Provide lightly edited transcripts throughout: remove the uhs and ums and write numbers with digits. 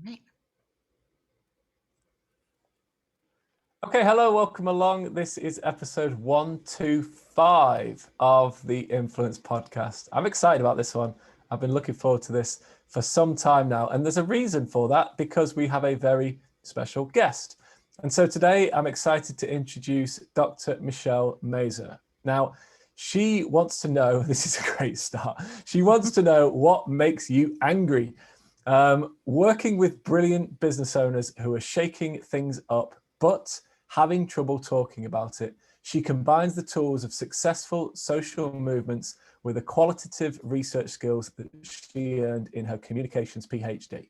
Right. Okay, hello, welcome along. This is episode 125 of the Influence Podcast. I'm excited about this one. I've been looking forward to this for some time now, and there's a reason for that because we have a very special guest. And so today I'm excited to introduce Dr. Michelle Mazur. Now, she wants to know, this is a great start, she wants to know what makes you angry. Working with brilliant business owners who are shaking things up, but having trouble talking about it, she combines the tools of successful social movements with the qualitative research skills that she earned in her communications PhD.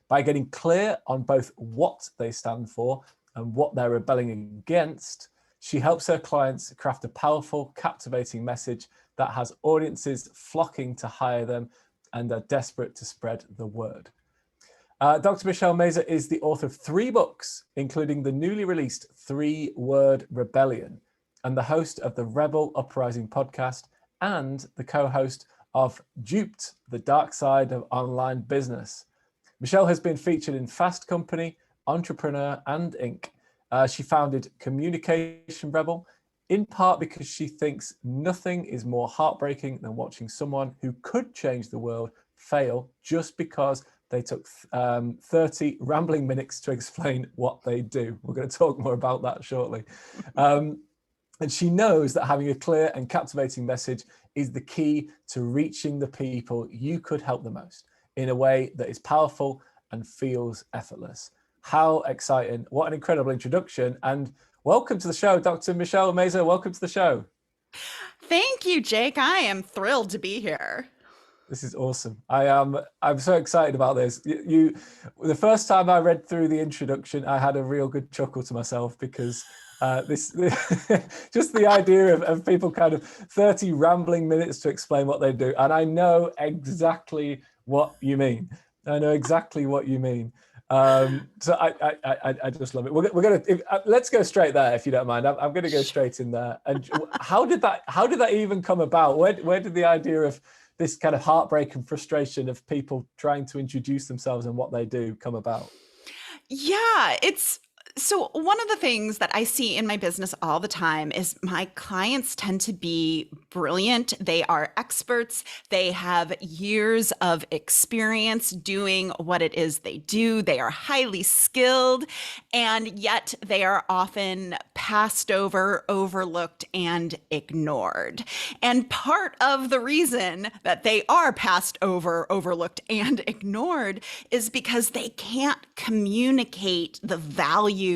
By getting clear on both what they stand for and what they're rebelling against, she helps her clients craft a powerful, captivating message that has audiences flocking to hire them and are desperate to spread the word. Dr. Michelle Mazur is the author of 3 books, including the newly released 3-Word Rebellion, and the host of the Rebel Uprising podcast, and the co-host of Duped, the dark side of online business. Michelle has been featured in Fast Company, Entrepreneur, and Inc. She founded Communication Rebel, in part because she thinks nothing is more heartbreaking than watching someone who could change the world fail just because they took 30 rambling minutes to explain what they do. We're going to talk more about that shortly. And she knows that having a clear and captivating message is the key to reaching the people you could help the most in a way that is powerful and feels effortless. How exciting. What an incredible introduction. And welcome to the show, Dr. Michelle Mazur. Welcome to the show. Thank you, Jake. I am thrilled to be here. This is awesome. I'm so excited about this. The first time I read through the introduction, I had a real good chuckle to myself because this just the idea of people kind of 30 rambling minutes to explain what they do. And I know exactly what you mean. I know exactly what you mean. So I just love it. We're gonna let's go straight there if you don't mind. I'm going to go straight in there. And how did that even come about? Where did the idea of this kind of heartbreak and frustration of people trying to introduce themselves and what they do come about? Yeah, it's so one of the things that I see in my business all the time is my clients tend to be brilliant. They are experts. They have years of experience doing what it is they do. They are highly skilled, and yet they are often passed over, overlooked, and ignored. And part of the reason that they are passed over, overlooked, and ignored is because they can't communicate the value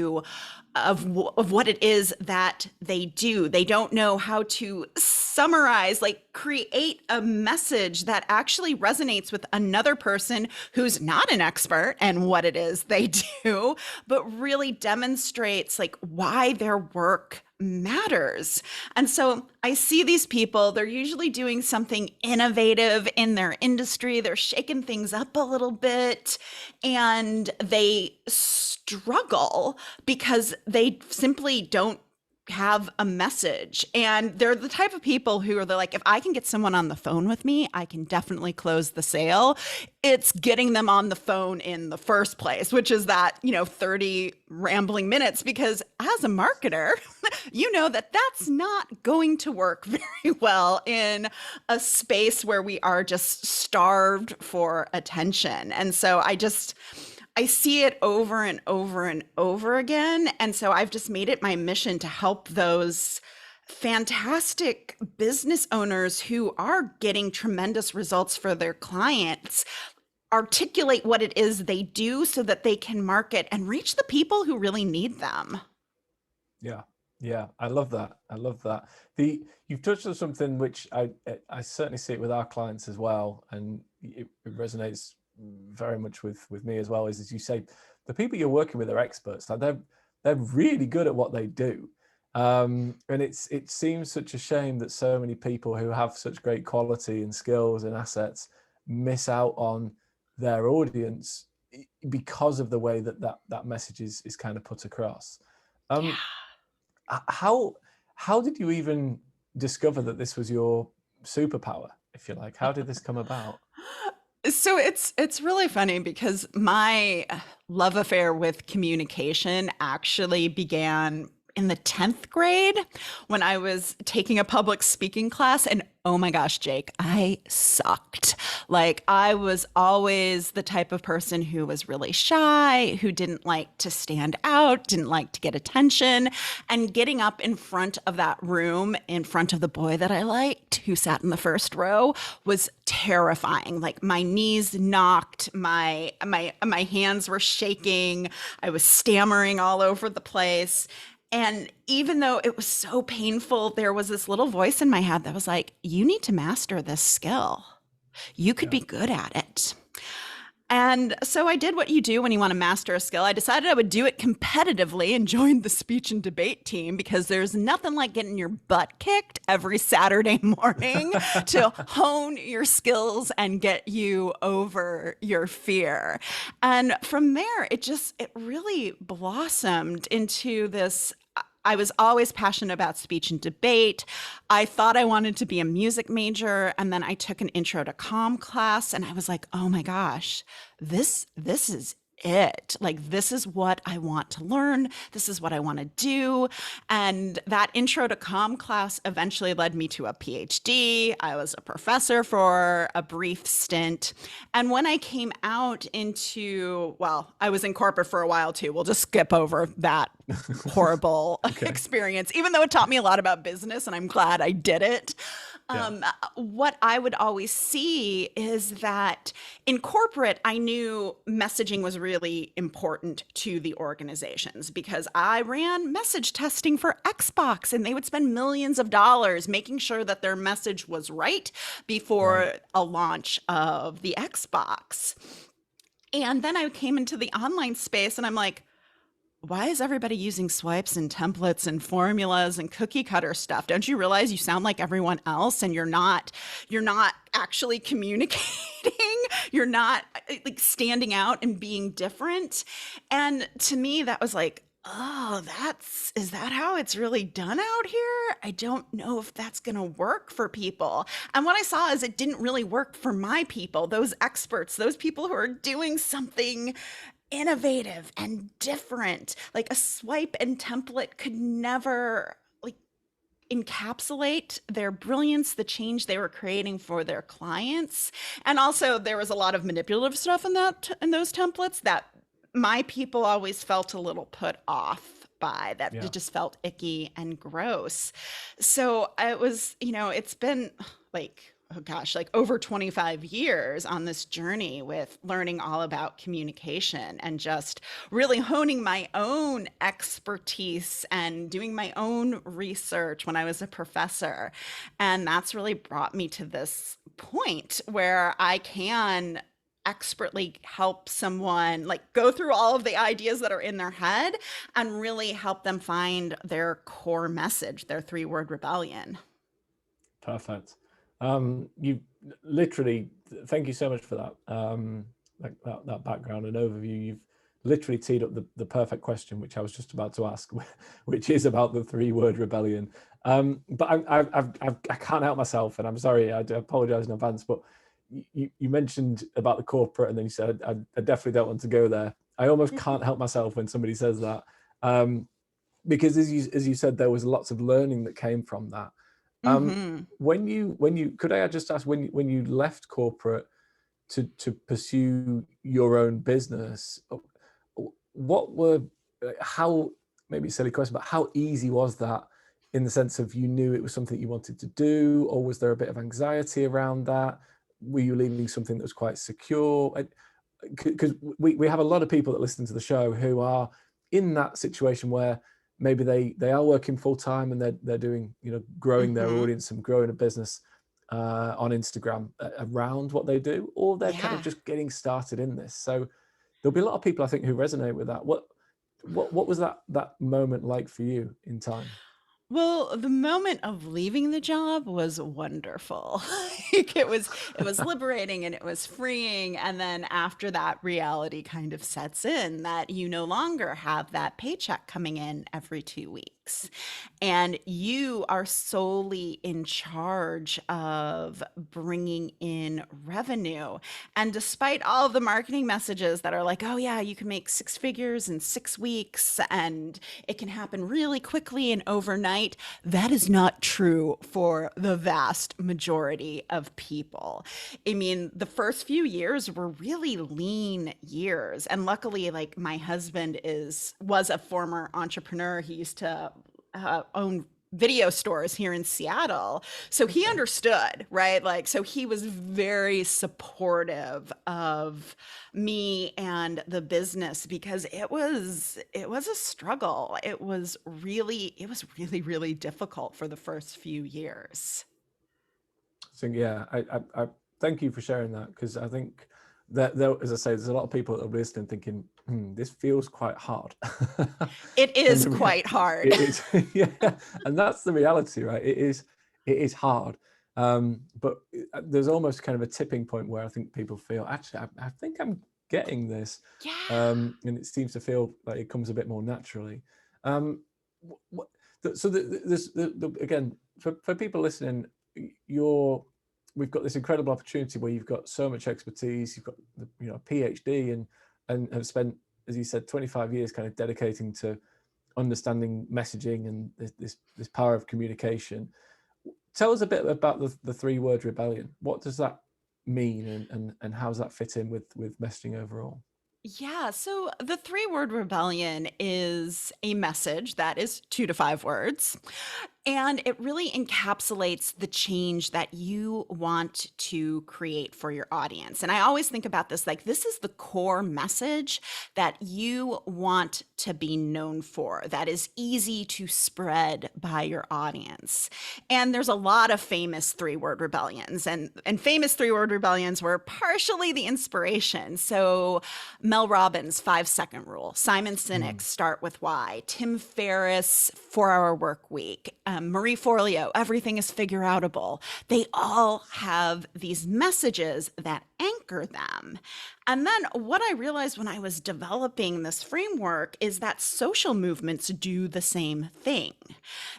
of what it is that they do. They don't know how to summarize, like create a message that actually resonates with another person who's not an expert and what it is they do, but really demonstrates like why their work matters. And so I see these people, they're usually doing something innovative in their industry. They're shaking things up a little bit and they struggle because they simply don't have a message. And they're the type of people who are like, if I can get someone on the phone with me, I can definitely close the sale. It's getting them on the phone in the first place, which is that, 30 rambling minutes, because as a marketer, you know that that's not going to work very well in a space where we are just starved for attention. And so I see it over and over and over again. And so I've just made it my mission to help those fantastic business owners who are getting tremendous results for their clients articulate what it is they do so that they can market and reach the people who really need them. Yeah, yeah, I love that. I love that. You've touched on something which I certainly see it with our clients as well, and it resonates very much with me as well. Is as you say, the people you're working with are experts. Like they're really good at what they do, and it seems such a shame that so many people who have such great quality and skills and assets miss out on their audience because of the way that message is kind of put across. Um, how how did you even discover that this was your superpower, if you like? How did this come about? So it's really funny because my love affair with communication actually began in the 10th grade when I was taking a public speaking class. And oh my gosh, Jake, I sucked. Like, I was always the type of person who was really shy, who didn't like to stand out, didn't like to get attention. And getting up in front of that room, in front of the boy that I liked, who sat in the first row, was terrifying. Like, my knees knocked, my hands were shaking, I was stammering all over the place. And even though it was so painful, there was this little voice in my head that was like, you need to master this skill. You could Yeah. be good at it. And so I did what you do when you want to master a skill. I decided I would do it competitively and joined the speech and debate team because there's nothing like getting your butt kicked every Saturday morning to hone your skills and get you over your fear. And from there, it really blossomed into this. I was always passionate about speech and debate. I thought I wanted to be a music major, and then I took an intro to comm class, and I was like, "Oh my gosh, this is it. Like, this is what I want to learn. This is what I want to do." And that intro to comm class eventually led me to a PhD. I was a professor for a brief stint. And when I came out into, well, I was in corporate for a while too. We'll just skip over that horrible Okay. experience, even though it taught me a lot about business, and I'm glad I did it. Yeah. What I would always see is that in corporate, I knew messaging was really important to the organizations because I ran message testing for Xbox, and they would spend millions of dollars making sure that their message was right before Right. a launch of the Xbox. And then I came into the online space and I'm like, why is everybody using swipes and templates and formulas and cookie cutter stuff? Don't you realize you sound like everyone else and you're not actually communicating? You're not like standing out and being different. And to me that was like, oh, is that how it's really done out here? I don't know if that's going to work for people. And what I saw is it didn't really work for my people, those experts, those people who are doing something innovative and different. Like, a swipe and template could never like encapsulate their brilliance, the change they were creating for their clients. And also there was a lot of manipulative stuff in those templates that my people always felt a little put off by, that Yeah. it just felt icky and gross. So it was, it's been like, oh gosh, like over 25 years on this journey with learning all about communication and just really honing my own expertise and doing my own research when I was a professor. And that's really brought me to this point where I can expertly help someone like go through all of the ideas that are in their head and really help them find their core message, their 3-word rebellion. Perfect. You literally, thank you so much for that. Like that background and overview. You've literally teed up the perfect question, which I was just about to ask, which is about the 3-word rebellion. But I can't help myself, and I'm sorry, I do apologize in advance, but you mentioned about the corporate, and then you said, I definitely don't want to go there. I almost can't help myself when somebody says that. Because as you said, there was lots of learning that came from that. Mm-hmm. When you could I just ask, when you left corporate to pursue your own business, what were how maybe a silly question, but how easy was that, in the sense of you knew it was something you wanted to do, or was there a bit of anxiety around that? Were you leaving something that was quite secure? Because we have a lot of people that listen to the show who are in that situation where maybe they are working full time and they're doing, growing their Mm-hmm. audience and growing a business on Instagram around what they do, or they're kind of Yeah. just getting started in this. So there'll be a lot of people, I think, who resonate with that. What was that moment like for you in time? Well, the moment of leaving the job was wonderful. Like, it was liberating and it was freeing, and then after that reality kind of sets in that you no longer have that paycheck coming in every 2 weeks. And you are solely in charge of bringing in revenue. And despite all of the marketing messages that are like, oh, yeah, you can make six figures in 6 weeks and it can happen really quickly and overnight, that is not true for the vast majority of people. I mean, the first few years were really lean years. And luckily, like my husband was a former entrepreneur. He used to own video stores here in Seattle. So he Okay. understood, right? Like, so he was very supportive of me and the business because it was a struggle. It was really difficult for the first few years. So yeah, I thank you for sharing that, because I think that there, as I say, there's a lot of people that are listening thinking, this feels quite hard. It And is quite hard. it is, yeah, and that's the reality, right? It is hard. But there's almost kind of a tipping point where I think people feel, actually, I think I'm getting this, Yeah. and it seems to feel like it comes a bit more naturally. What, so again, for people listening, you're we've got this incredible opportunity where you've got so much expertise, you've got a PhD, and have spent, as you said, 25 years kind of dedicating to understanding messaging and this power of communication. Tell us a bit about the three-word rebellion. What does that mean, and how does that fit in with messaging overall? Yeah, so the three-word rebellion is a message that is 2 to 5 words. And it really encapsulates the change that you want to create for your audience. And I always think about this like this is the core message that you want to be known for, that is easy to spread by your audience. And there's a lot of famous three-word rebellions, and famous three-word rebellions were partially the inspiration. So Mel Robbins' 5 second rule, Simon Sinek's Mm. Start with Why, Tim Ferriss' 4 Hour Work Week, Marie Forleo, Everything is Figure Outable. They all have these messages that anchor them. And then what I realized when I was developing this framework is that social movements do the same thing.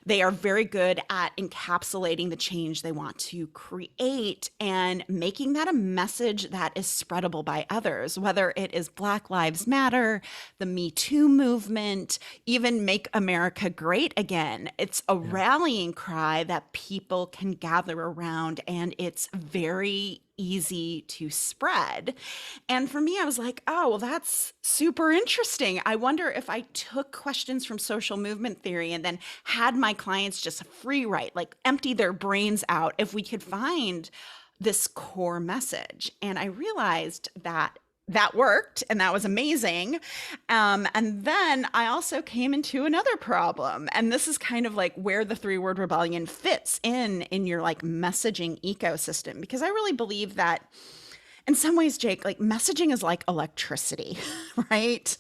They are very good at encapsulating the change they want to create and making that a message that is spreadable by others, whether it is Black Lives Matter, the Me Too movement, even Make America Great Again. It's a Yeah. rallying cry that people can gather around, and it's very easy to spread. And for me, I was like, oh, well, that's super interesting. I wonder if I took questions from social movement theory and then had my clients just free write, like empty their brains out, if we could find this core message. And I realized that that worked and that was amazing. And then I also came into another problem. And this is kind of like where the three-word rebellion fits in your like messaging ecosystem, because I really believe that in some ways, Jake, like messaging is like electricity, right?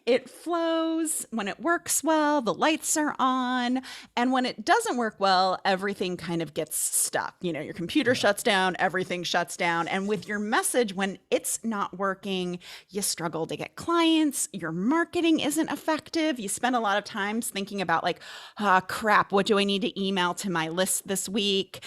It flows when it works well, the lights are on. And when it doesn't work well, everything kind of gets stuck. You know, your computer Yeah. shuts down, everything shuts down. And with your message, when it's not working, you struggle to get clients, your marketing isn't effective. You spend a lot of times thinking about, like, ah, crap, what do I need to email to my list this week?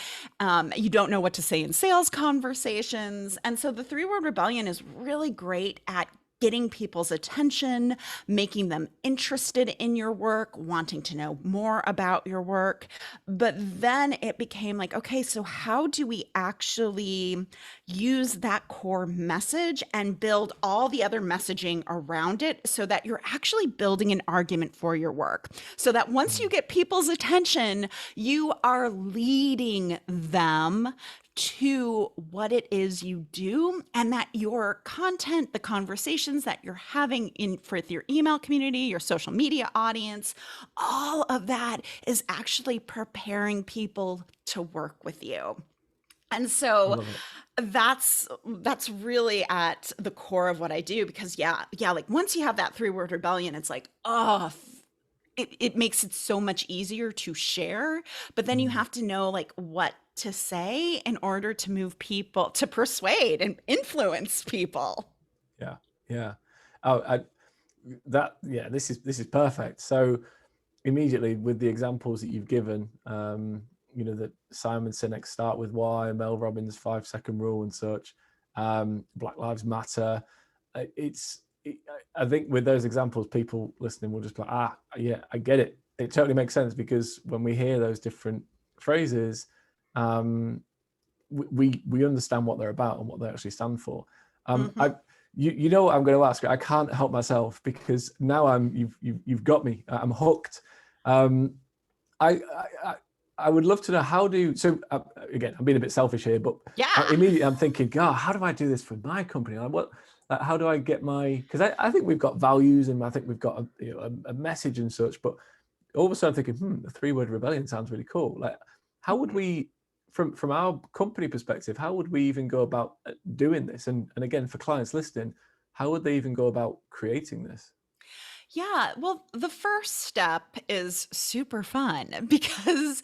You don't know what to say in sales conversations. And so the three-word rebellion is really great at getting people's attention, making them interested in your work, wanting to know more about your work. But then it became like, okay, so how do we actually use that core message and build all the other messaging around it so that you're actually building an argument for your work? So that once you Mm. get people's attention, you are leading them to what it is you do, and that your content, the conversations that you're having in with your email community, your social media audience, all of that is actually preparing people to work with you. And I so love it. that's really at the core of what I do, because yeah, like once you have that three-word rebellion, it's like, oh, it makes it so much easier to share, but then you Mm, have to know like what to say in order to move people, to persuade and influence people. yeah, yeah. Oh, yeah, this is perfect. So immediately with the examples that you've given, that Simon Sinek start with why, Mel Robbins 5 second rule and such, Black Lives Matter. I think with those examples, people listening will just be like, yeah, I get it. It totally makes sense, because when we hear those different phrases, um, we understand what they're about and what they actually stand for. Hmm. I you know what I'm going to ask. I can't help myself, because now you've got me. I'm hooked. Um, I, I I would love to know, how do so again, I'm being a bit selfish here, but Yeah. immediately I'm thinking, God, how do I do this for my company? Like, what? How do I get my? Because I think we've got values, and I think we've got a message and such, but all of a sudden I'm thinking, the 3-word rebellion sounds really cool. Like, how would we, from our company perspective, how would we even go about doing this? And again, for clients listening, how would they even go about creating this? Yeah, well, the first step is super fun because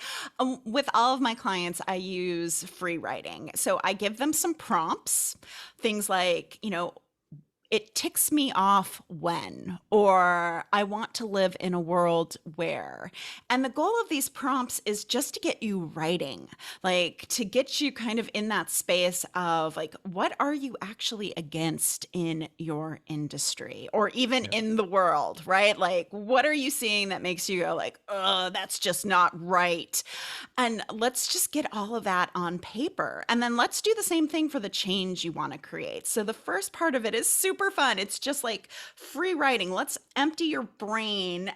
with all of my clients, I use free writing. So I give them some prompts, things like, it ticks me off when, or I want to live in a world where. And the goal of these prompts is just to get you writing, like to get you kind of in that space of like, what are you actually against in your industry or even Yeah. in the world, right? Like, what are you seeing that makes you go like, oh, that's just not right? And let's just get all of that on paper. And then let's do the same thing for the change you want to create. So the first part of it is super fun. It's just like free writing. Let's empty your brain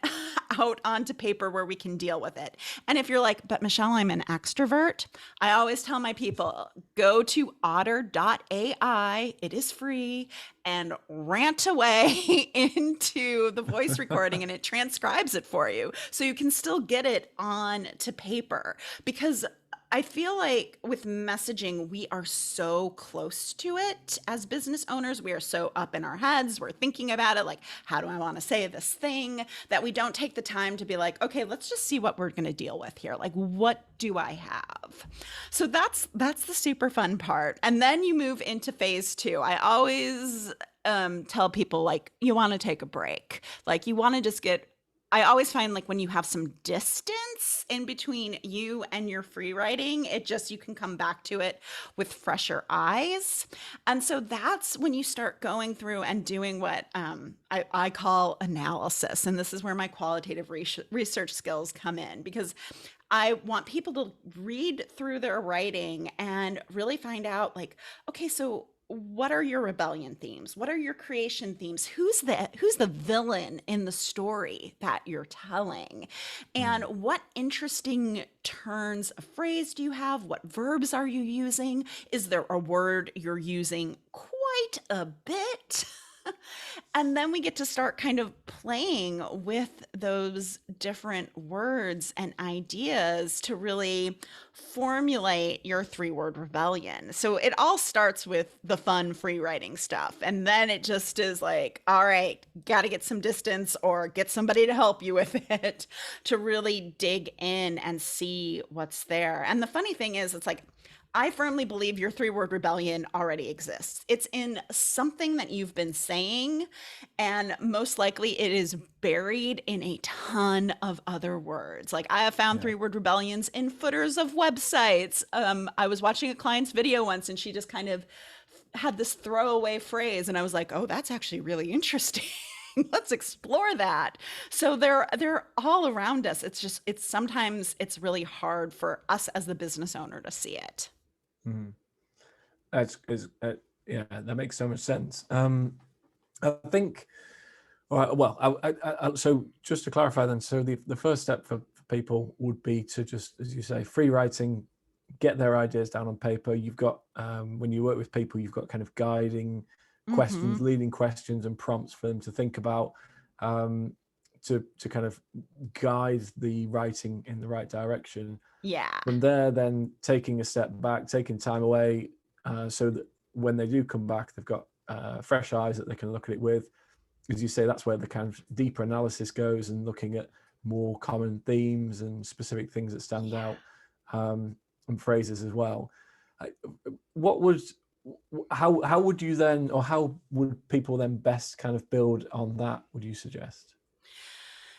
out onto paper where we can deal with it. And if you're like, but Michelle, I'm an extrovert, I always tell my people go to otter.ai. It is free, and rant away into the voice recording and it transcribes it for you. So you can still get it on to paper because I feel like with messaging, we are so close to it as business owners. We are so up in our heads. We're thinking about it like, how do I want to say this thing? That we don't take the time to be like, okay, let's just see what we're going to deal with here. Like, what do I have? So that's the super fun part. And then you move into phase two. I always tell people like, you want to take a break. Like, you want to just get I always find like when you have some distance in between you and your free writing, it just, you can come back to it with fresher eyes. And so that's when you start going through and doing what I call analysis. And this is where my qualitative research skills come in because I want people to read through their writing and really find out like, okay, so what are your rebellion themes? What are your creation themes? Who's the villain in the story that you're telling? And Mm. what interesting turns of phrase do you have? What verbs are you using? Is there a word you're using quite a bit? And then we get to start kind of playing with those different words and ideas to really formulate your 3-word rebellion. So it all starts with the fun free writing stuff. And then it just is like, all right, got to get some distance or get somebody to help you with it to really dig in and see what's there. And the funny thing is, it's like, I firmly believe your 3-word rebellion already exists. It's in something that you've been saying, and most likely it is buried in a ton of other words. Like I have found Yeah. 3-word rebellions in footers of websites. I was watching a client's video once, and she just kind of had this throwaway phrase, and I was like, "Oh, that's actually really interesting." Let's explore that. So they're all around us. It's just it's sometimes it's really hard for us as the business owner to see it. Mm. That's is Yeah, that makes so much sense. I think. All right. Well, so just to clarify then, so the first step for people would be to just, as you say, free writing, get their ideas down on paper. You've got when you work with people, you've got kind of guiding questions, Mhm. leading questions, and prompts for them to think about, um, to kind of guide the writing in the right direction. Yeah. From there, then taking a step back, taking time away, so that when they do come back, they've got fresh eyes that they can look at it with. As you say, that's where the kind of deeper analysis goes, and looking at more common themes and specific things that stand Yeah. out, and phrases as well. What would how would you then, or how would people then best kind of build on that, would you suggest?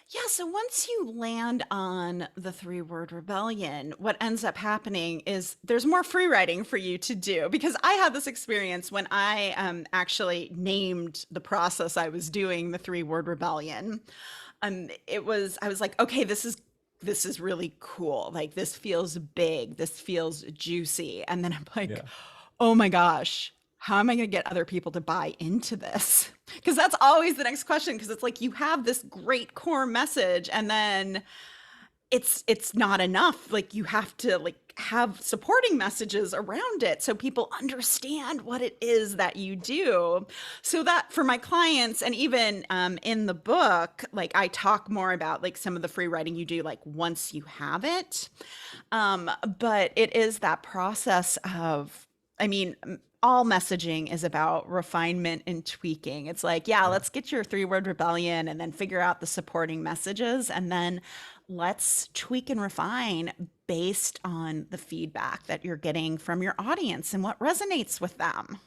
Yeah, so once you land on the three-word rebellion, what ends up happening is there's more free writing for you to do. Because I had this experience when I actually named the process I was doing the three-word rebellion. I was like, okay, this is really cool. Like this feels big. This feels juicy. And then I'm like, Yeah, oh my gosh, how am I going to get other people to buy into this? Because that's always the next question. Because it's like you have this great core message, and then it's not enough. Like you have to like have supporting messages around it so people understand what it is that you do. So that for my clients, and even in the book, like I talk more about like some of the free writing you do like once you have it. But it is that process of, I mean, all messaging is about refinement and tweaking. It's like, yeah, yeah, let's get your three-word rebellion and then figure out the supporting messages, and then let's tweak and refine based on the feedback that you're getting from your audience and what resonates with them.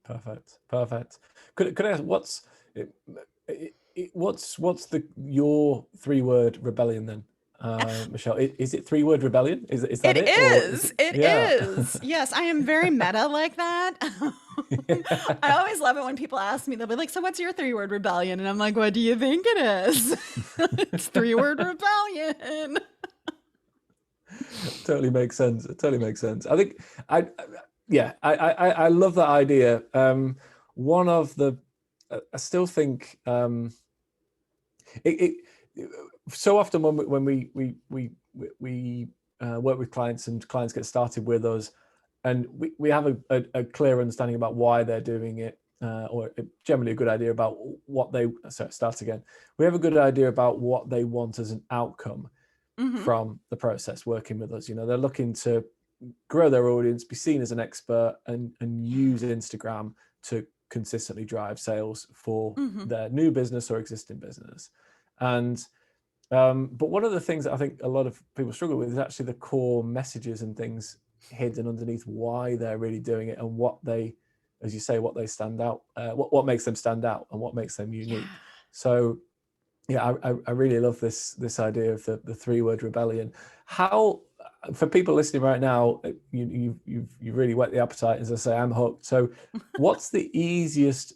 perfect, perfect. Could I ask what's the your 3-word rebellion then, Michelle? Is it 3-word rebellion? Is that It it, or is is. it? It Yeah. is. Yes, I am very meta like that. I always love it when people ask me, they'll be like, so what's your three-word rebellion? And I'm like, what do you think it is? It's three-word rebellion. Totally makes sense. It totally makes sense. I think I yeah, I love that idea. One of the I still think it so often when we work with clients and clients get started with us, and we have a clear understanding about why they're doing it, or generally a good idea about what they, sorry, start again. We have a good idea about what they want as an outcome Hmm. from the process working with us. They're looking to grow their audience, be seen as an expert, and use Instagram to consistently drive sales for Hmm. their new business or existing business. And but one of the things that I think a lot of people struggle with is actually the core messages and things hidden underneath why they're really doing it, and what they, as you say, what they stand out, what makes them stand out, and what makes them unique. Yeah. So yeah, I really love this idea of the 3-word rebellion. How, for people listening right now, you really whet the appetite. As I say, I'm hooked. So what's the easiest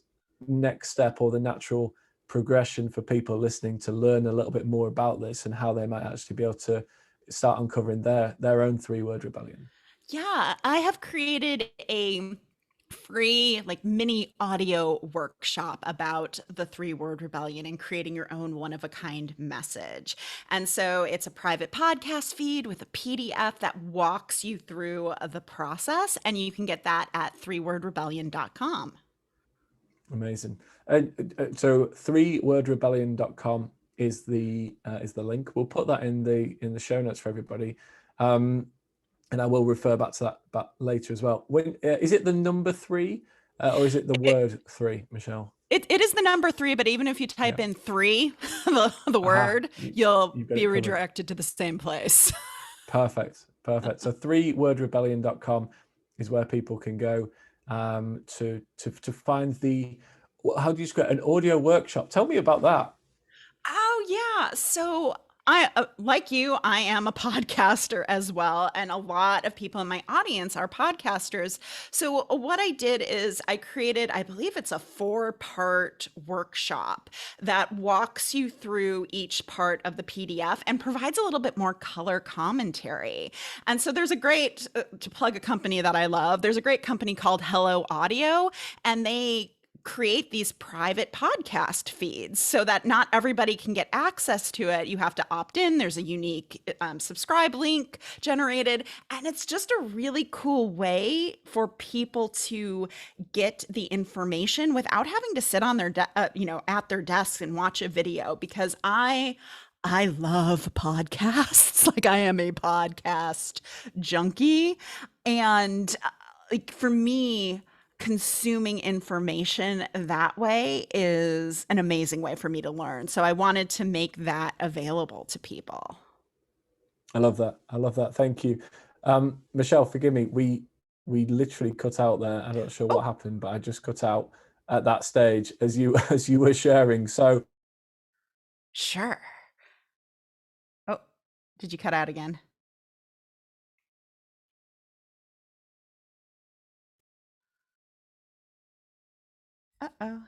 next step or the natural progression for people listening to learn a little bit more about this, and how they might actually be able to start uncovering their own 3-word rebellion? Yeah, I have created a free like mini audio workshop about the three-word rebellion and creating your own one of a kind message. And so it's a private podcast feed with a PDF that walks you through the process, and you can get that at threewordrebellion.com. Amazing. So 3wordrebellion.com is the link. We'll put that in the show notes for everybody. And I will refer back to that later as well. When is it the number 3, or is it the It, word 3, Michelle? it is the number three, but even if you type Yeah. in three, the Aha. word, you'll You've got be it covered. redirected to the same place. Perfect. Perfect. So 3wordrebellion.com is where people can go, to find the, how do you describe an audio workshop? Tell me about that. Oh, yeah. So I, like you, I am a podcaster as well, and a lot of people in my audience are podcasters. So what I did is I created, I believe it's a 4-part workshop that walks you through each part of the PDF and provides a little bit more color commentary. And so there's a great, to plug a company that I love, there's a great company called Hello Audio, and they create these private podcast feeds so that not everybody can get access to it. You have to opt in. There's a unique subscribe link generated. And it's just a really cool way for people to get the information without having to sit on their, at their desks and watch a video, because I love podcasts. Like I am a podcast junkie. And like for me, consuming information that way is an amazing way for me to learn. So I wanted to make that available to people. I love that. I love that. Thank you. Michelle, forgive me. We literally cut out there. I'm not sure Oh, what happened, but I just cut out at that stage as you as you were sharing. So sure. Oh, did you cut out again? Uh-oh.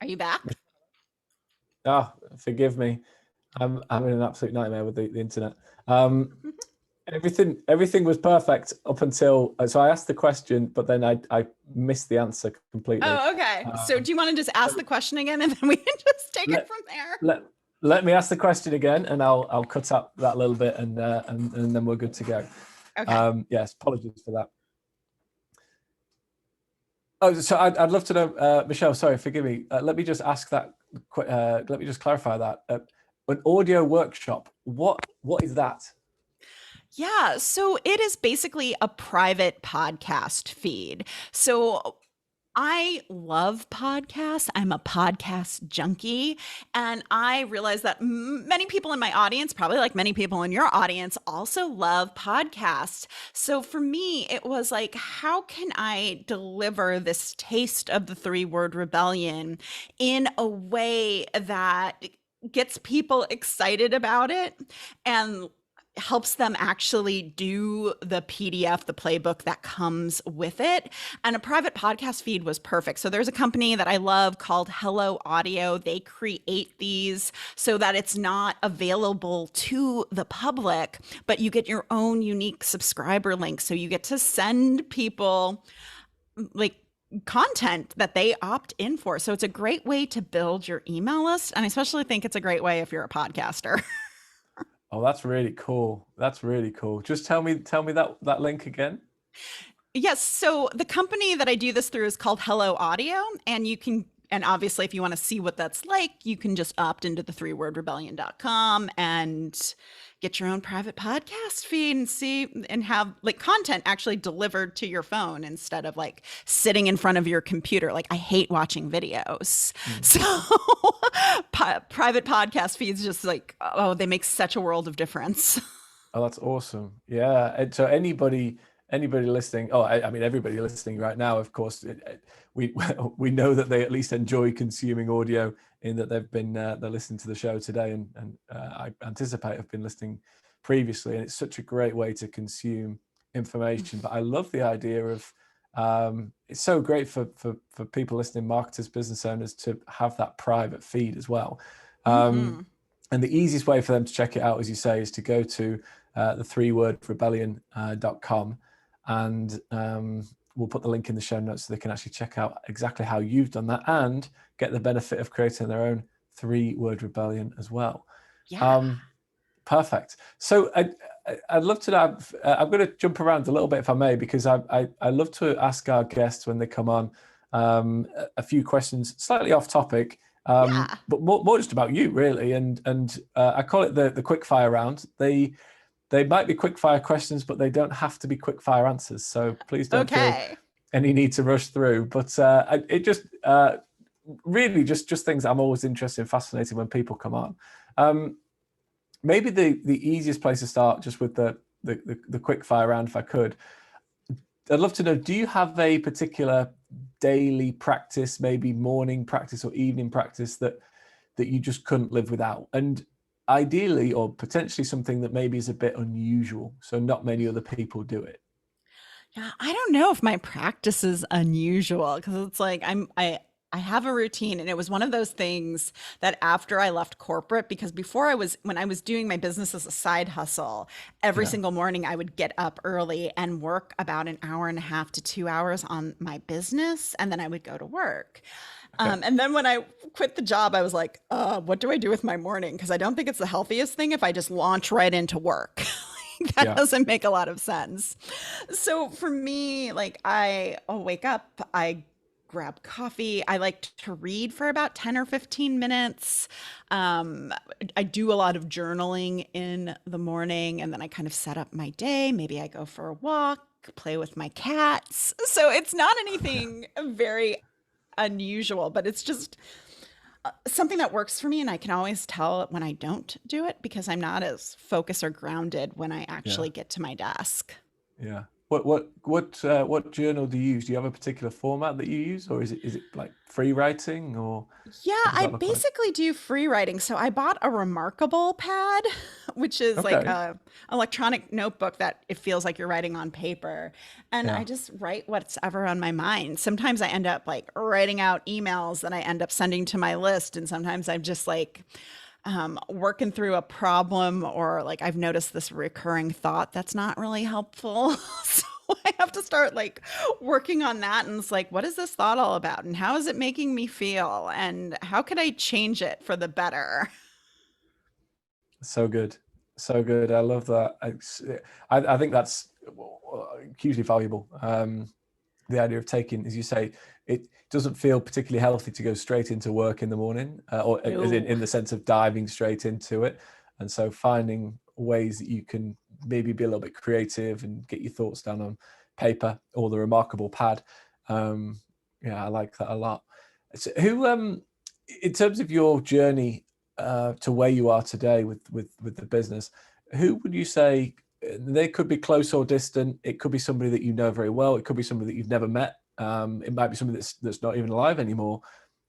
Are you back? forgive me. I'm having an absolute nightmare with the internet. Um, everything was perfect up until so I asked the question, but then I missed the answer completely. Oh, okay. So Um, do you want to just ask the question again and then we can just take it let from there? let let me ask the question again, and I'll cut up that little bit, and then we're good to go. Okay. Yes, apologies for that. Oh, so I'd love to know, Michelle. Sorry, forgive me. Let me just ask that. Let me just clarify that. An audio workshop. What is that? Yeah, so it is basically a private podcast feed. So I love podcasts. I'm a podcast junkie. And I realize that many people in my audience, probably like many people in your audience, also love podcasts. So for me, it was like, how can I deliver this taste of the three-word rebellion in a way that gets people excited about it and helps them actually do the PDF, the playbook that comes with it. And a private podcast feed was perfect. So there's a company that I love called Hello Audio. They create these so that it's not available to the public, but you get your own unique subscriber link. So you get to send people like content that they opt in for. So it's a great way to build your email list. And I especially think it's a great way if you're a podcaster. Oh, that's really cool. That's really cool. Just tell me that link again. Yes. So the company that I do this through is called Hello Audio. And you can, and obviously, if you want to see what that's like, you can just opt into the three-word-rebellion.com and get your own private podcast feed and see and have like content actually delivered to your phone instead of like sitting in front of your computer. Like, I hate watching videos. Mm. So, private podcast feeds just like, oh, they make such a world of difference. Oh, that's awesome. Yeah. And so anybody listening, oh, I mean everybody listening right now, of course, we we know that they at least enjoy consuming audio in that they're listening to the show today, and I anticipate have been listening previously, and it's such a great way to consume information. But I love the idea of it's so great for people listening, marketers, business owners, to have that private feed as well. Mm-hmm. And the easiest way for them to check it out, as you say, is to go to the three-word-rebellion.com, and we'll put the link in the show notes so they can actually check out exactly how you've done that and get the benefit of creating their own three-word rebellion as well. Yeah. Perfect. So I'd love to know, I'm going to jump around a little bit if I may, because I love to ask our guests when they come on a few questions slightly off topic, Yeah. but more just about you really. And I call it the quick fire round. They might be quick fire questions, but they don't have to be quick fire answers. So please don't feel Okay. any need to rush through. But it just really just things I'm always interested in, fascinating when people come on. Maybe the easiest place to start, just with the quick fire round, if I could. I'd love to know, do you have a particular daily practice, maybe morning practice or evening practice that you just couldn't live without? And ideally, or potentially something that maybe is a bit unusual, so not many other people do it. Yeah, I don't know if my practice is unusual because it's like I I have a routine. And it was one of those things that after I left corporate, because before when I was doing my business as a side hustle, every Yeah. single morning I would get up early and work about an hour and a half to 2 hours on my business. And then I would go to work. Okay. And then when I quit the job, I was like, what do I do with my morning? Because I don't think it's the healthiest thing if I just launch right into work. That Yeah. doesn't make a lot of sense. So for me, like I'll wake up, I grab coffee. I like to read for about 10 or 15 minutes. Um, I do a lot of journaling in the morning and then I kind of set up my day. Maybe I go for a walk, play with my cats. So it's not anything very unusual, but it's just something that works for me. And I can always tell when I don't do it because I'm not as focused or grounded when I Yeah. actually get to my desk. Yeah. What journal do you use? Do you have a particular format that you use, or is it like free writing, or Yeah, what does I that look like? basically do free writing. So I bought a Remarkable pad, which is like Okay. a electronic notebook that it feels like you're writing on paper. And I Yeah. just write what's ever on my mind. Sometimes I end up like writing out emails that I end up sending to my list. And sometimes I'm just like working through a problem or like I've noticed this recurring thought that's not really helpful. So I have to start like working on that. And it's like, what is this thought all about? And how is it making me feel? And how could I change it for the better? So good. So good. I love that. I think that's hugely valuable. The idea of taking, as you say, it doesn't feel particularly healthy to go straight into work in the morning, or as No. in the sense of diving straight into it. And so finding ways that you can maybe be a little bit creative and get your thoughts down on paper or the remarkable pad. Yeah, I like that a lot. So in terms of your journey to where you are today with the business, who would you say they could be close or distant? It could be somebody that you know very well. It could be somebody that you've never met. It might be somebody that's not even alive anymore.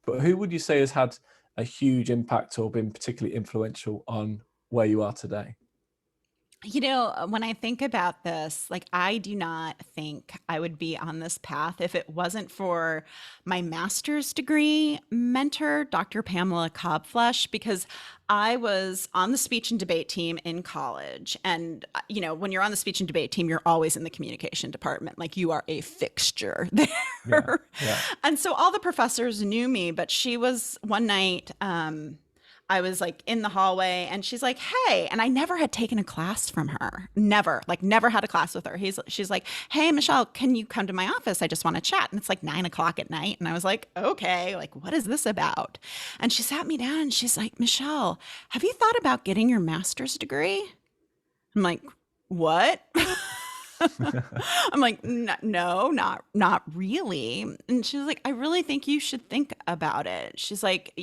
But who would you say has had a huge impact or been particularly influential on where you are today? When I think about this, like, I do not think I would be on this path if it wasn't for my master's degree mentor, Dr. Pamela Cobflesh, because I was on the speech and debate team in college. And, when you're on the speech and debate team, you're always in the communication department. Like, you are a fixture Yeah, there. yeah, And so all the professors knew me, but she was one night, I was like in the hallway and she's like, "Hey," and I never had taken a class from her. Never, like never had a class with her. She's like, "Hey, Michelle, can you come to my office? I just want to chat." And it's like 9 o'clock at night. And I was like, "Okay, like what is this about?" And she sat me down and she's like, "Michelle, have you thought about getting your master's degree?" I'm like, "What?" I'm like, No, not really." And she's like, "I really think you should think about it." She's like,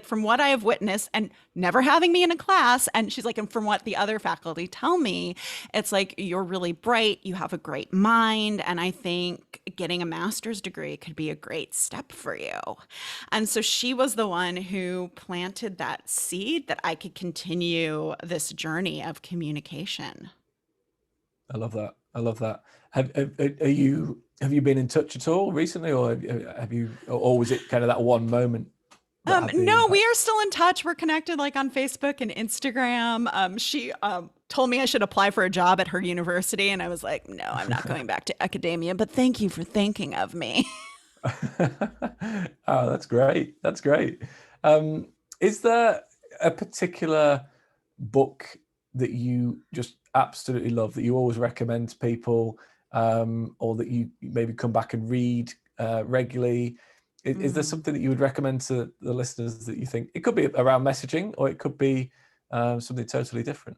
"From what I have witnessed and never having me in a class," and she's like, "and from what the other faculty tell me, it's like you're really bright, you have a great mind, and I think getting a master's degree could be a great step for you." And so she was the one who planted that seed that I could continue this journey of communication. I love that. I love that. Have you been in touch at all recently, or or was it kind of that one moment that had the No, we impact? are still in touch. We're connected like on Facebook and Instagram. She told me I should apply for a job at her university, and I was like, "No, I'm not going back to academia, but thank you for thinking of me." Oh, that's great. That's great. Um, is there a particular book that you just absolutely love that you always recommend to people, or that you maybe come back and read regularly? Is there Mm. something that you would recommend to the listeners that you think it could be around messaging, or it could be something totally different?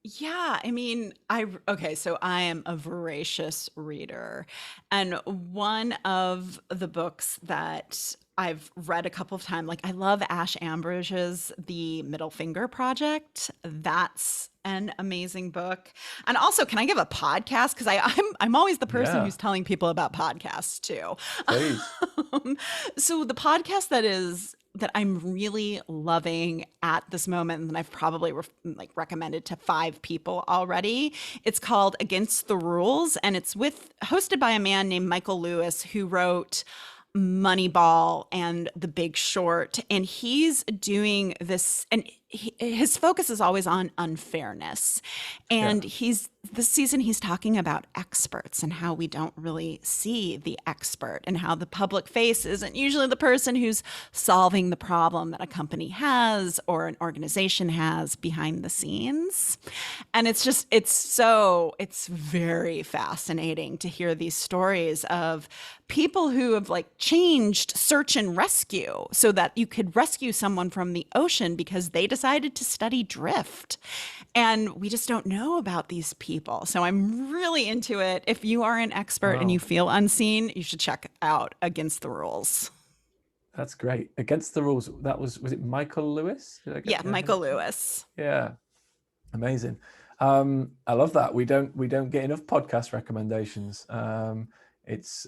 Yeah, I mean, okay, so I am a voracious reader, and one of the books that I've read a couple of times, like I love Ash Ambroge's The Middle Finger Project. That's an amazing book. And also, can I give a podcast? Because I'm always the person Yeah, who's telling people about podcasts too. please. Um, so the podcast that I'm really loving at this moment, and I've probably like recommended to 5 people already. It's called Against the Rules, and it's hosted by a man named Michael Lewis, who wrote Moneyball and The Big Short, and he's doing this, and his focus is always on unfairness. Yeah. And this season he's talking about experts and how we don't really see the expert, and how the public face isn't usually the person who's solving the problem that a company has or an organization has behind the scenes. And it's very fascinating to hear these stories of people who have like changed search and rescue so that you could rescue someone from the ocean because they decided to study drift. And we just don't know about these people. So I'm really into it. If you are an expert and you Wow. feel unseen, you should check out Against the Rules. That's great. Against the Rules. That was it Michael Lewis? Yeah, Did I get Michael that? Lewis. Yeah. Amazing. I love that. We don't get enough podcast recommendations. It's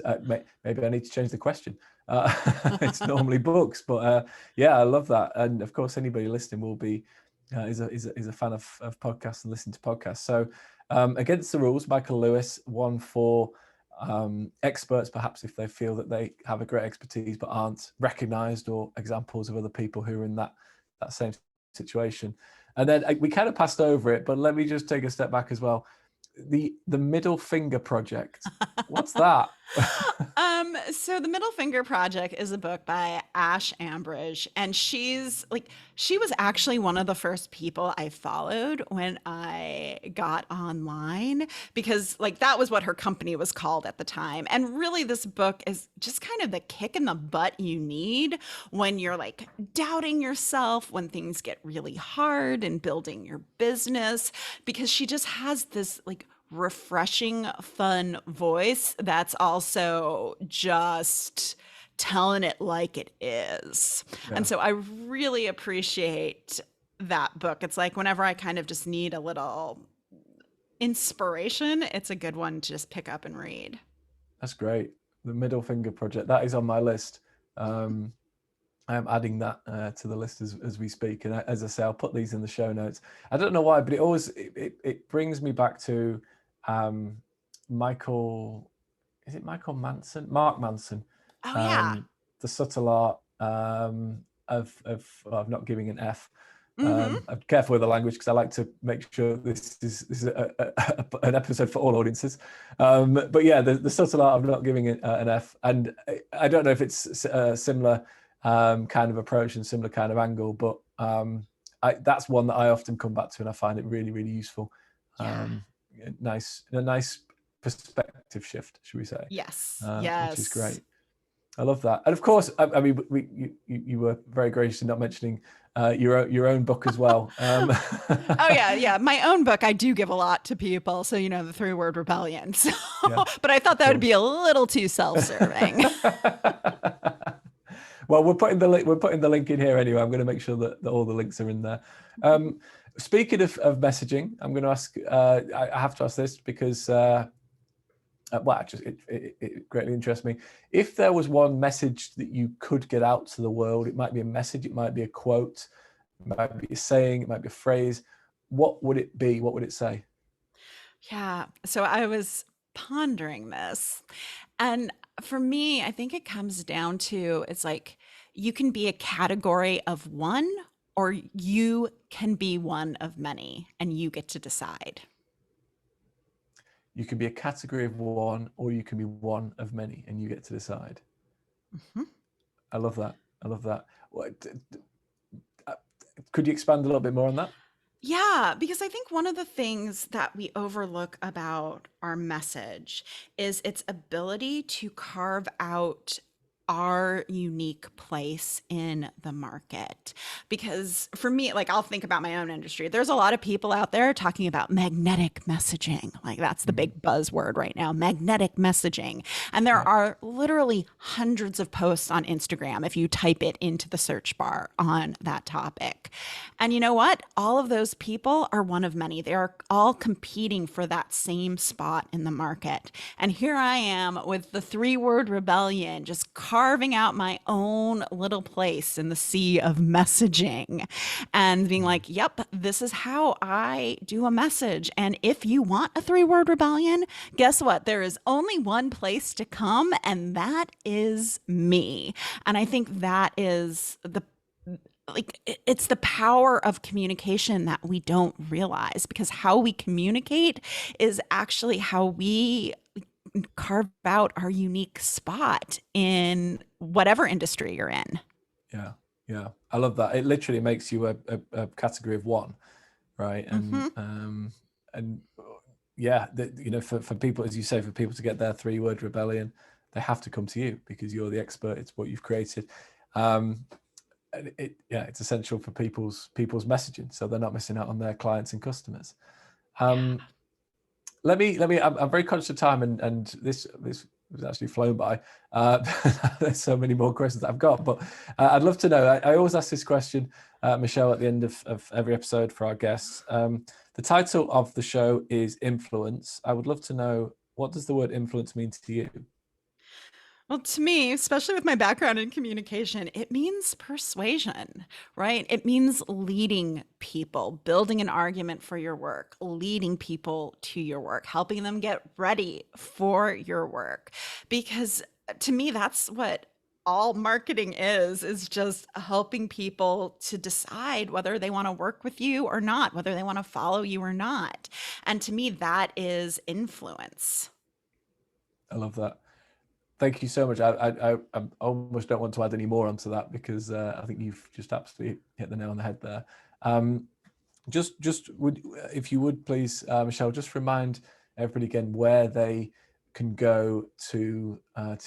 maybe I need to change the question. It's normally books, but yeah, I love that. And of course, anybody listening will be is a fan of podcasts and listen to podcasts. So Against the Rules, Michael Lewis, one for experts, perhaps if they feel that they have a great expertise but aren't recognized, or examples of other people who are in that same situation. And then we kind of passed over it, but let me just take a step back as well. The Middle Finger Project. What's that? So the Middle Finger Project is a book by Ash Ambridge, and she was actually one of the first people I followed when I got online, because like that was what her company was called at the time. And really this book is just kind of the kick in the butt you need when you're like doubting yourself, when things get really hard in building your business, because she just has this like refreshing, fun voice that's also just telling it like it is. Yeah, And so I really appreciate that book. It's like whenever I kind of just need a little inspiration, it's a good one to just pick up and read. that's great. The Middle Finger Project. That is on my list. I am adding that to the list as we speak. And as I say, I'll put these in the show notes. I don't know why, but it brings me back to Michael, is it Michael Manson? Mark Manson. Oh yeah. The subtle art of not giving an F. Mm-hmm. I'm careful with the language because I like to make sure this is an episode for all audiences. But yeah, the subtle art of not giving it an F. And I don't know if it's a similar kind of approach and similar kind of angle, but that's one that I often come back to, and I find it really, really useful. Yeah. A nice perspective shift, should we say? Yes. Which is Yes. great. I love that. And of course, I mean, you were very gracious in not mentioning your own book as well. Oh yeah, yeah. My own book, I do give a lot to people. So the 3-word rebellion. So, Yeah, but I thought that would cool. be a little too self-serving. Well, we're putting the link in here anyway. I'm going to make sure that all the links are in there. Speaking of messaging, I'm going to ask. I have to ask this because it greatly interests me. If there was one message that you could get out to the world, it might be a message, it might be a quote, it might be a saying, it might be a phrase. What would it be? What would it say? Yeah. So I was pondering this. And for me, I think it comes down to it's like you can be a category of one, or you can be one of many, and you get to decide. You can be a category of one, or you can be one of many, and you get to decide. Mhm. I love that. Could you expand a little bit more on that? Yeah, because I think one of the things that we overlook about our message is its ability to carve out our unique place in the market. Because for me, like I'll think about my own industry. There's a lot of people out there talking about magnetic messaging. Like that's the big buzzword right now, magnetic messaging. And there Yeah. are literally hundreds of posts on Instagram if you type it into the search bar on that topic. And you know what? All of those people are one of many. They are all competing for that same spot in the market. And here I am with the 3-word rebellion, just carving out my own little place in the sea of messaging and being like, yep, this is how I do a message. And if you want a 3-word rebellion, guess what? There is only one place to come, and that is me. And I think that is it's the power of communication that we don't realize, because how we communicate is actually how we carve out our unique spot in whatever industry you're in. Yeah, yeah, I love that. It literally makes you a category of one, right? Mm-hmm. And yeah, for people, as you say, for people to get their 3-word rebellion, they have to come to you because you're the expert. It's what you've created. And it's essential for people's messaging, so they're not missing out on their clients and customers. Let me. I'm very conscious of time, and this was actually flown by. There's so many more questions I've got, but I'd love to know. I always ask this question, Michelle, at the end of every episode for our guests. The title of the show is Influence. I would love to know, what does the word influence mean to you? Well, to me, especially with my background in communication, it means persuasion, right? It means leading people, building an argument for your work, leading people to your work, helping them get ready for your work. Because to me, that's what all marketing is just helping people to decide whether they want to work with you or not, whether they want to follow you or not. And to me, that is influence. I love that. Thank you so much. I almost don't want to add any more onto that because I think you've just absolutely hit the nail on the head there. If you would please, Michelle, just remind everybody again where they can go to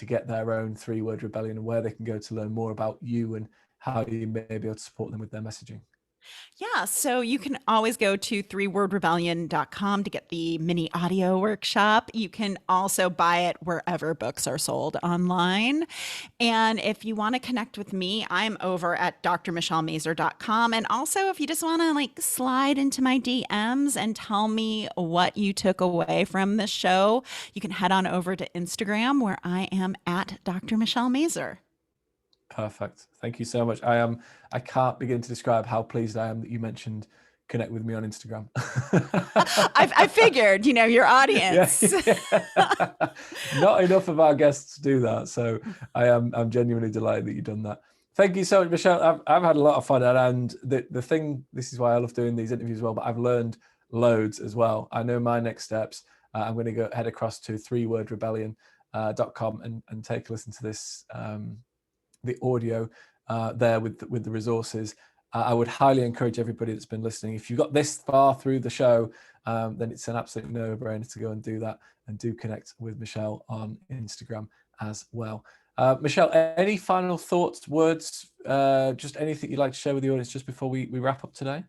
get their own 3-word rebellion, and where they can go to learn more about you and how you may be able to support them with their messaging. Yeah, so you can always go to 3wordrebellion.com to get the mini audio workshop. You can also buy it wherever books are sold online. And if you want to connect with me, I'm over at drmichellemazur.com. And also, if you just want to slide into my DMs and tell me what you took away from this show, you can head on over to Instagram, where I am at Dr. Michelle Mazur. Perfect. Thank you so much. I can't begin to describe how pleased I am that you mentioned connect with me on Instagram. I figured, your audience. Yeah. Not enough of our guests do that. So I'm genuinely delighted that you've done that. Thank you so much, Michelle. I've had a lot of fun, and the thing, this is why I love doing these interviews as well, but I've learned loads as well. I know my next steps. I'm going to head across to 3wordrebellion.com and take a listen to this, the audio there with the resources. I would highly encourage everybody that's been listening, if you got this far through the show, then it's an absolute no-brainer to go and do that, and do connect with Michelle on Instagram as well. Michelle, any final thoughts, words, just anything you'd like to share with the audience just before we wrap up today?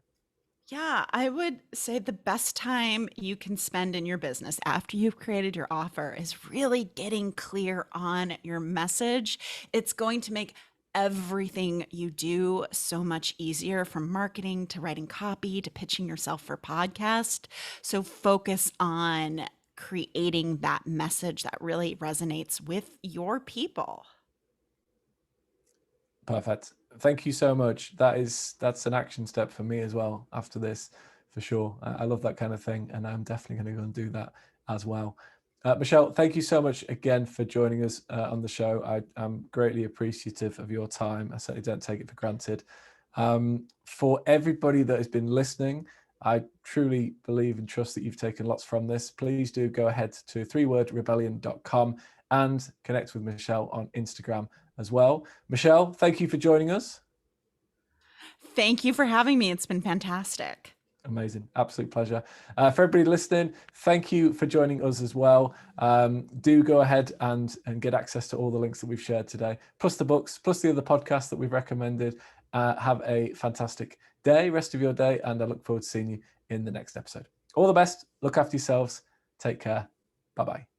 Yeah, I would say the best time you can spend in your business after you've created your offer is really getting clear on your message. It's going to make everything you do so much easier, from marketing to writing copy to pitching yourself for podcast. So focus on creating that message that really resonates with your people. Perfect. Thank you so much. That's an action step for me as well after this, for sure. I love that kind of thing, and I'm definitely going to go and do that as well. Michelle, thank you so much again for joining us on the show. I'm greatly appreciative of your time. I certainly don't take it for granted. For everybody that has been listening, I truly believe and trust that you've taken lots from this. Please do go ahead to 3wordrebellion.com and connect with Michelle on Instagram as well. Michelle, thank you for joining us. Thank you for having me. It's been fantastic. Amazing. Absolute pleasure. For everybody listening, thank you for joining us as well. Do go ahead and get access to all the links that we've shared today, plus the books, plus the other podcasts that we've recommended. Have a fantastic day, rest of your day, and I look forward to seeing you in the next episode. All the best. Look after yourselves. Take care. Bye-bye.